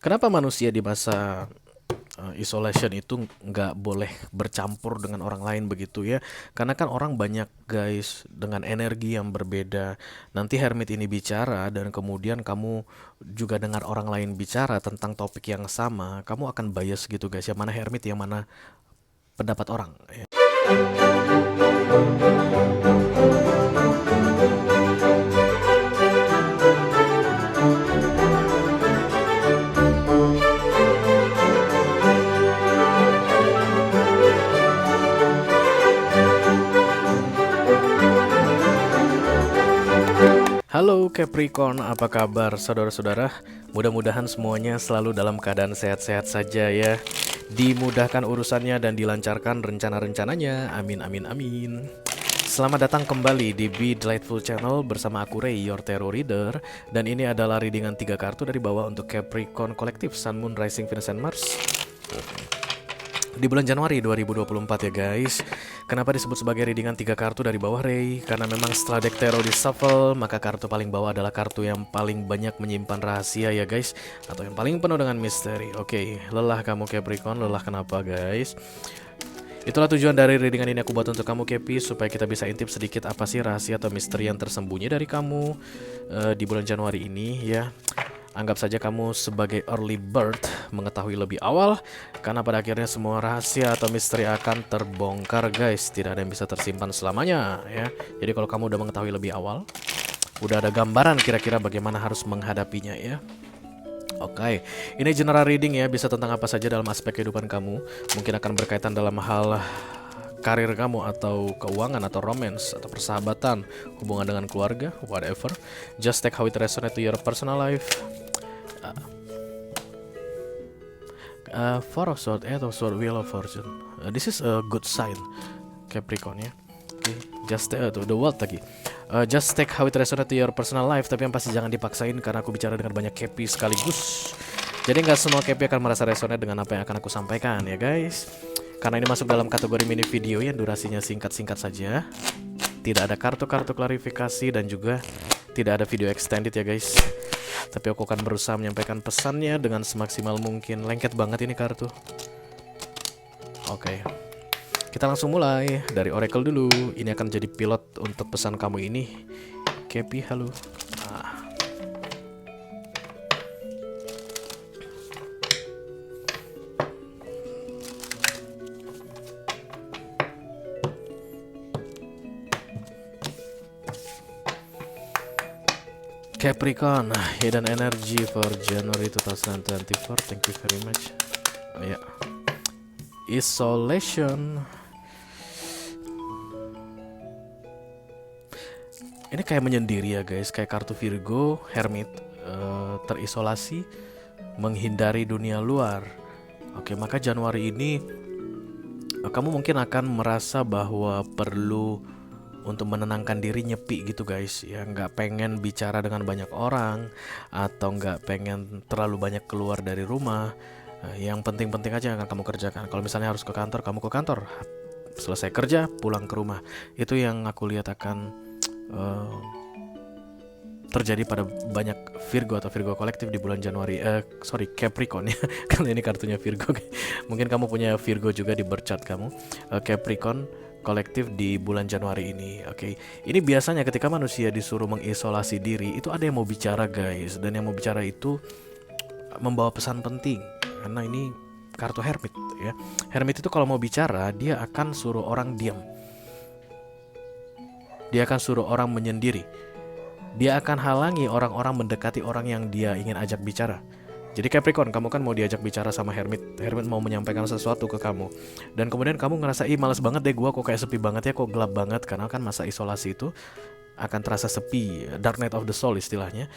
Kenapa manusia di masa isolation itu nggak boleh bercampur dengan orang lain begitu ya? Karena kan orang banyak guys dengan energi yang berbeda. Nanti hermit ini bicara dan kemudian kamu juga dengar orang lain bicara tentang topik yang sama, kamu akan bias gitu guys. Yang mana hermit, yang mana pendapat orang. Ya. Halo Capricorn, apa kabar saudara-saudara? Mudah-mudahan semuanya selalu dalam keadaan sehat-sehat saja ya. Dimudahkan urusannya dan dilancarkan rencana-rencananya. Amin amin amin. Selamat datang kembali di Be Delightful Channel bersama aku Ray, your tarot reader. Dan ini adalah readingan 3 kartu dari bawah untuk Capricorn Collective, Sun, Moon, Rising, Venus, and Mars di bulan Januari 2024 ya guys. Kenapa disebut sebagai readingan 3 kartu dari bawah Ray? Karena memang setelah deck tarot di shuffle, maka kartu paling bawah adalah kartu yang paling banyak menyimpan rahasia ya guys, atau yang paling penuh dengan misteri. Oke, lelah kamu Capricorn, lelah kenapa guys? Itulah tujuan dari readingan ini aku buat untuk kamu Capi, supaya kita bisa intip sedikit apa sih rahasia atau misteri yang tersembunyi dari kamu di bulan Januari ini ya. Anggap saja kamu sebagai early bird, mengetahui lebih awal, karena pada akhirnya semua rahasia atau misteri akan terbongkar guys. Tidak ada yang bisa tersimpan selamanya ya. Jadi kalau kamu udah mengetahui lebih awal, udah ada gambaran kira-kira bagaimana harus menghadapinya ya. Oke, ini general reading ya, bisa tentang apa saja dalam aspek kehidupan kamu. Mungkin akan berkaitan dalam hal karir kamu, atau keuangan, atau romance, atau persahabatan, hubungan dengan keluarga, whatever. Just take how it resonate to your personal life. Four of Swords, Eight of Swords, Wheel of Fortune. This is a good sign, Capricorn ya. Okay. Just the world lagi. Just take how it resonate to your personal life. Tapi yang pasti jangan dipaksain, karena aku bicara dengan banyak Capi sekaligus. Jadi nggak semua Capi akan merasa resonate dengan apa yang akan aku sampaikan ya guys. Karena ini masuk dalam kategori mini video yang durasinya singkat-singkat saja. Tidak ada kartu-kartu klarifikasi dan juga tidak ada video extended ya guys. Tapi aku akan berusaha menyampaikan pesannya dengan semaksimal mungkin. Lengket banget ini kartu. Oke. Kita langsung mulai dari Oracle dulu. Ini akan jadi pilot untuk pesan kamu ini. Kepi, halo. Capricorn, hidden energy for January 2024. Thank you very much. Ya. Isolation. Ini kayak menyendiri ya guys, kayak kartu Virgo, Hermit, terisolasi, menghindari dunia luar. Oke, maka Januari ini kamu mungkin akan merasa bahwa perlu untuk menenangkan diri, nyepi gitu guys ya, nggak pengen bicara dengan banyak orang, atau nggak pengen terlalu banyak keluar dari rumah. Yang penting-penting aja yang akan kamu kerjakan. Kalau misalnya harus ke kantor, kamu ke kantor. Selesai kerja, pulang ke rumah. Itu yang aku lihat akan terjadi pada banyak Virgo atau Virgo kolektif di bulan Januari. Capricorn ya. Karena ini kartunya Virgo. Mungkin kamu punya Virgo juga di birth chart kamu. Capricorn kolektif di bulan Januari ini. Oke. Ini biasanya ketika manusia disuruh mengisolasi diri, itu ada yang mau bicara guys, dan yang mau bicara itu membawa pesan penting. Karena ini kartu Hermit ya. Hermit itu kalau mau bicara, dia akan suruh orang diam. Dia akan suruh orang menyendiri. Dia akan halangi orang-orang mendekati orang yang dia ingin ajak bicara. Jadi Capricorn, kamu kan mau diajak bicara sama Hermit. Hermit mau menyampaikan sesuatu ke kamu. Dan kemudian kamu ngerasa, males banget deh gua, kok kayak sepi banget ya, kok gelap banget. Karena kan masa isolasi itu akan terasa sepi, dark night of the soul istilahnya.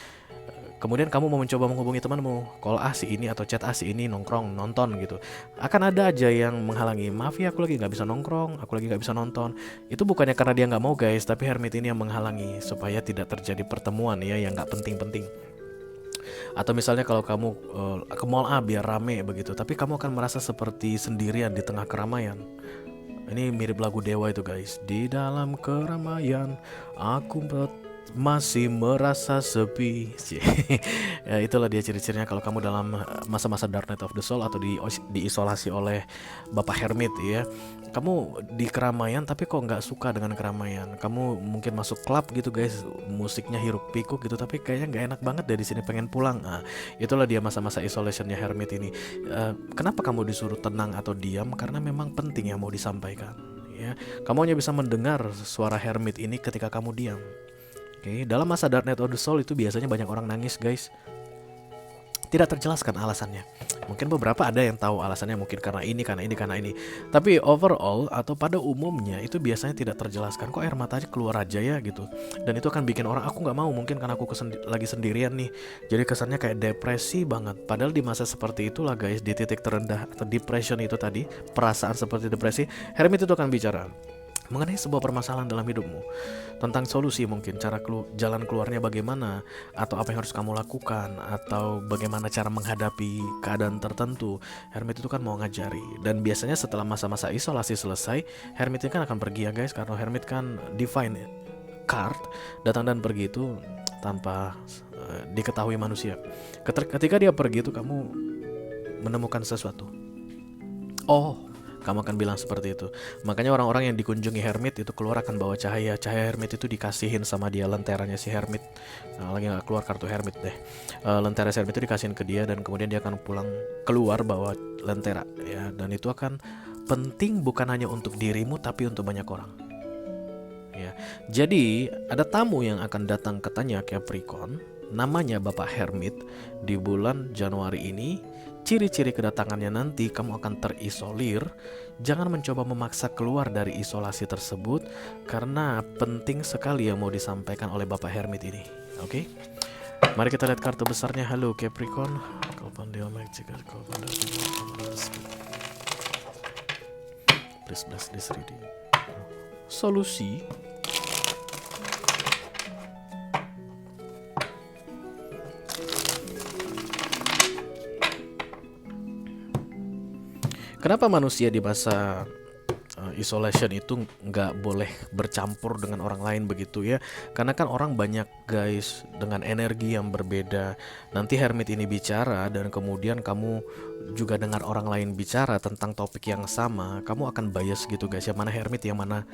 Kemudian kamu mau mencoba menghubungi temanmu, call si ini atau chat si ini, nongkrong, nonton gitu. Akan ada aja yang menghalangi. Maaf ya, aku lagi gak bisa nongkrong, aku lagi gak bisa nonton. Itu bukannya karena dia gak mau guys, tapi Hermit ini yang menghalangi supaya tidak terjadi pertemuan ya yang gak penting-penting. Atau misalnya kalau kamu ke mall A biar rame begitu, tapi kamu akan merasa seperti sendirian di tengah keramaian. Ini mirip lagu Dewa itu guys. Di dalam keramaian aku masih merasa sepi. Ya, itulah dia ciri-cirinya kalau kamu dalam masa-masa Dark Night of the Soul atau diisolasi oleh Bapak Hermit ya. Kamu di keramaian tapi kok nggak suka dengan keramaian. Kamu mungkin masuk klub gitu guys, musiknya hiruk pikuk gitu, tapi kayaknya nggak enak banget dari sini, pengen pulang. Nah, itulah dia masa-masa isolationnya Hermit ini. Kenapa kamu disuruh tenang atau diam? Karena memang penting yang mau disampaikan. Ya, kamu hanya bisa mendengar suara Hermit ini ketika kamu diam. Oke, dalam masa Dark Night of the Soul itu biasanya banyak orang nangis guys. Tidak terjelaskan alasannya. Mungkin beberapa ada yang tahu alasannya, mungkin karena ini, karena ini, karena ini. Tapi overall atau pada umumnya itu biasanya tidak terjelaskan. Kok air matanya keluar aja ya gitu. Dan itu akan bikin orang, aku nggak mau, mungkin karena aku lagi sendirian nih. Jadi kesannya kayak depresi banget. Padahal di masa seperti itulah guys, di titik terendah atau depression itu tadi, perasaan seperti depresi, Hermit itu akan bicara mengenai sebuah permasalahan dalam hidupmu, tentang solusi, mungkin cara jalan keluarnya bagaimana, atau apa yang harus kamu lakukan, atau bagaimana cara menghadapi keadaan tertentu. Hermit itu kan mau ngajari. Dan biasanya setelah masa-masa isolasi selesai, Hermit ini kan akan pergi ya guys, karena Hermit kan divine card, datang dan pergi itu tanpa diketahui manusia. Ketika dia pergi itu kamu menemukan sesuatu. Oh, kamu akan bilang seperti itu. Makanya orang-orang yang dikunjungi Hermit itu keluar akan bawa cahaya. Cahaya Hermit itu dikasihin sama dia, lenteranya si Hermit. Nah, lagi gak keluar kartu Hermit deh. Lentera Hermit itu dikasihin ke dia, dan kemudian dia akan pulang keluar bawa lentera ya. Dan itu akan penting bukan hanya untuk dirimu tapi untuk banyak orang ya. Jadi ada tamu yang akan datang katanya Capricorn, namanya Bapak Hermit di bulan Januari ini. Ciri-ciri kedatangannya nanti kamu akan terisolir. Jangan mencoba memaksa keluar dari isolasi tersebut, karena penting sekali yang mau disampaikan oleh Bapak Hermit ini. Oke? Mari kita lihat kartu besarnya. Halo Capricorn. Please bless this reading. Solusi. Kenapa manusia di masa isolation itu nggak boleh bercampur dengan orang lain begitu ya? Karena kan orang banyak guys dengan energi yang berbeda. Nanti Hermit ini bicara dan kemudian kamu juga dengar orang lain bicara tentang topik yang sama, kamu akan bias gitu guys. Yang mana Hermit, yang mana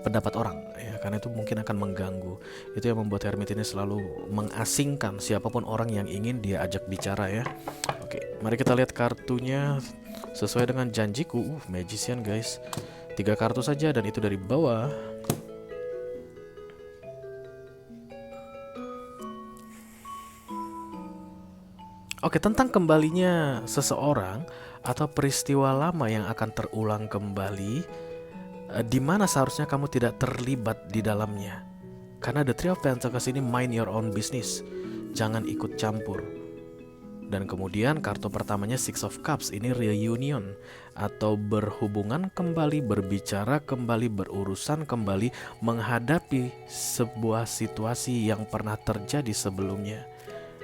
pendapat orang ya, karena itu mungkin akan mengganggu. Itu yang membuat Hermit ini selalu mengasingkan siapapun orang yang ingin dia ajak bicara ya. Oke, mari kita lihat kartunya sesuai dengan janjiku. Magician guys, 3 kartu saja dan itu dari bawah. Oke, tentang kembalinya seseorang atau peristiwa lama yang akan terulang kembali, di mana seharusnya kamu tidak terlibat di dalamnya. Karena The Three of Pentacles ini mind your own business, jangan ikut campur. Dan kemudian kartu pertamanya Six of Cups, ini reunion atau berhubungan kembali, berbicara kembali, berurusan kembali, menghadapi sebuah situasi yang pernah terjadi sebelumnya.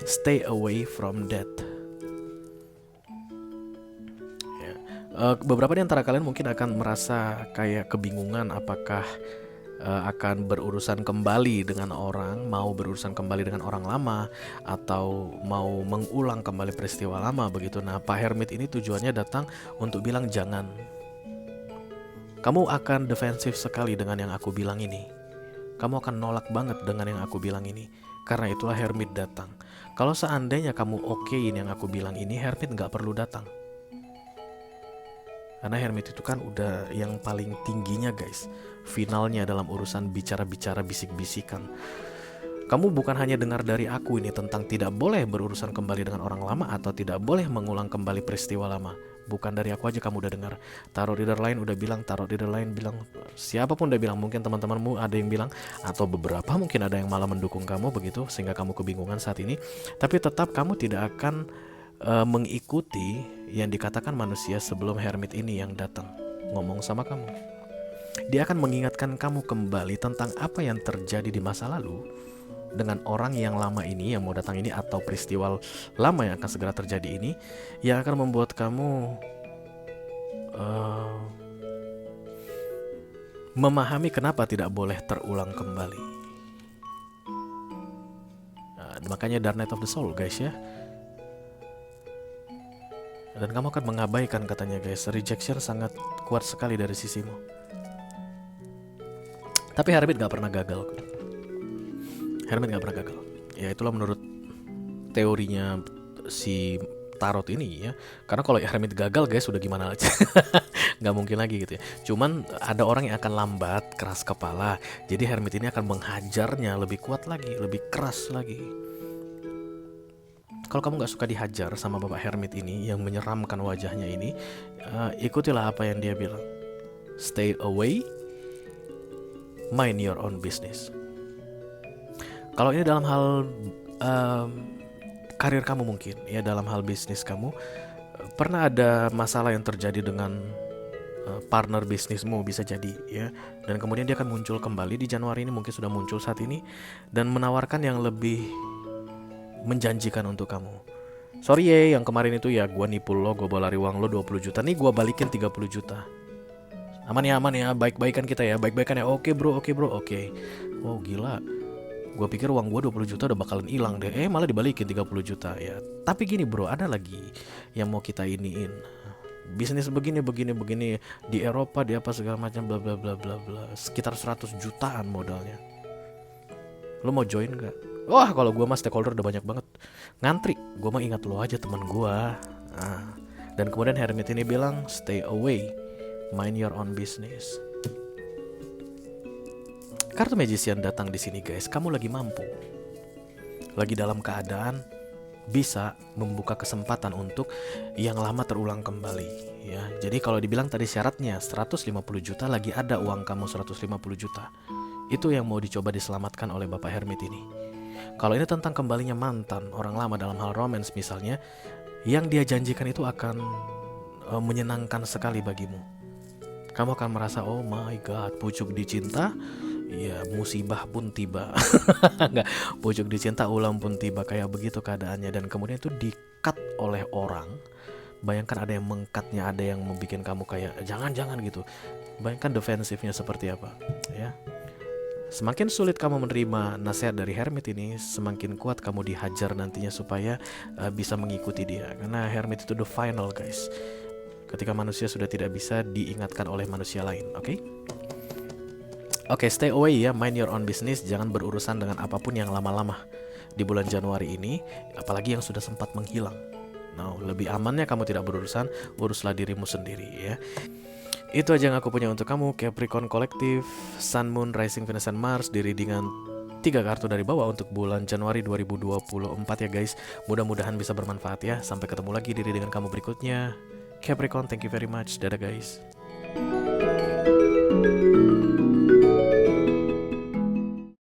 Stay away from that. Beberapa di antara kalian mungkin akan merasa kayak kebingungan apakah akan berurusan kembali dengan orang, mau berurusan kembali dengan orang lama, atau mau mengulang kembali peristiwa lama begitu. Nah, Pak Hermit ini tujuannya datang untuk bilang jangan. Kamu akan defensif sekali dengan yang aku bilang ini. Kamu akan nolak banget dengan yang aku bilang ini. Karena itulah Hermit datang. Kalau seandainya kamu okein yang aku bilang ini, Hermit gak perlu datang. Karena Hermit itu kan udah yang paling tingginya guys, finalnya dalam urusan bicara-bicara, bisik-bisikan. Kamu bukan hanya dengar dari aku ini tentang tidak boleh berurusan kembali dengan orang lama atau tidak boleh mengulang kembali peristiwa lama. Bukan dari aku aja kamu udah dengar. Tarot reader lain udah bilang, tarot reader lain bilang, siapapun udah bilang. Mungkin teman-temanmu ada yang bilang, atau beberapa mungkin ada yang malah mendukung kamu begitu, sehingga kamu kebingungan saat ini. Tapi tetap kamu tidak akan mengikuti yang dikatakan manusia sebelum Hermit ini yang datang ngomong sama kamu. Dia akan mengingatkan kamu kembali tentang apa yang terjadi di masa lalu dengan orang yang lama ini, yang mau datang ini, atau peristiwa lama yang akan segera terjadi ini, yang akan membuat kamu memahami kenapa tidak boleh terulang kembali. makanya Dark Night of the Soul guys ya. Dan kamu akan mengabaikan katanya guys. Rejection sangat kuat sekali dari sisimu. Tapi Hermit gak pernah gagal. Hermit gak pernah gagal. Ya itulah menurut teorinya si tarot ini ya. Karena kalau Hermit gagal guys udah gimana aja. Gak mungkin lagi gitu ya. Cuman ada orang yang akan lambat, keras kepala. Jadi Hermit ini akan menghajarnya lebih kuat lagi, lebih keras lagi. Kalau kamu gak suka dihajar sama Bapak Hermit ini yang menyeramkan wajahnya ini, ikutilah apa yang dia bilang. Stay away, mind your own business. Kalau ini dalam hal karir kamu mungkin, ya dalam hal bisnis kamu, pernah ada masalah yang terjadi dengan partner bisnismu bisa jadi ya. Dan kemudian dia akan muncul kembali di Januari ini, mungkin sudah muncul saat ini, dan menawarkan yang lebih menjanjikan untuk kamu. Sorry ya, yang kemarin itu ya gua nipu lo, gua bawa lari uang lo 20 juta. Nih gua balikin 30 juta. Aman ya, baik-baikan kita ya, baik-baikan ya. Oke bro. Oh gila, gua pikir uang gua 20 juta udah bakalan hilang deh. Malah dibalikin 30 juta ya. Tapi gini bro, ada lagi yang mau kita iniin. Bisnis begini di Eropa, di apa segala macam bla bla bla bla bla. Sekitar 100 jutaan modalnya. Lo mau join gak? Wah kalau gue mah stakeholder udah banyak banget. Ngantri, gue mah ingat lo aja teman gue. Dan kemudian Hermit ini bilang stay away, mind your own business. Kartu Magician datang di sini guys. Kamu lagi mampu, lagi dalam keadaan bisa membuka kesempatan untuk yang lama terulang kembali ya. Jadi kalau dibilang tadi syaratnya 150 juta, lagi ada uang kamu 150 juta. Itu yang mau dicoba diselamatkan oleh Bapak Hermit ini. Kalau ini tentang kembalinya mantan, orang lama dalam hal romance misalnya, yang dia janjikan itu akan menyenangkan sekali bagimu. Kamu akan merasa oh my god, pucuk dicinta, ya musibah pun tiba. Enggak, pucuk dicinta ulam pun tiba, kayak begitu keadaannya. Dan kemudian itu di-cut oleh orang. Bayangkan ada yang mengcutnya, ada yang membuat kamu kayak jangan gitu. Bayangkan defensifnya seperti apa ya. Semakin sulit kamu menerima nasihat dari Hermit ini, semakin kuat kamu dihajar nantinya supaya bisa mengikuti dia. Karena Hermit itu the final guys. Ketika manusia sudah tidak bisa diingatkan oleh manusia lain, oke? Oke, stay away ya, mind your own business. Jangan berurusan dengan apapun yang lama-lama di bulan Januari ini, apalagi yang sudah sempat menghilang. Nah, lebih amannya kamu tidak berurusan, uruslah dirimu sendiri ya. Itu aja yang aku punya untuk kamu, Capricorn Kolektif, Sun, Moon, Rising, Venus, dan Mars di readingan 3 kartu dari bawah untuk bulan Januari 2024 ya guys. Mudah-mudahan bisa bermanfaat ya. Sampai ketemu lagi di readingan kamu berikutnya. Capricorn, thank you very much. Dadah guys.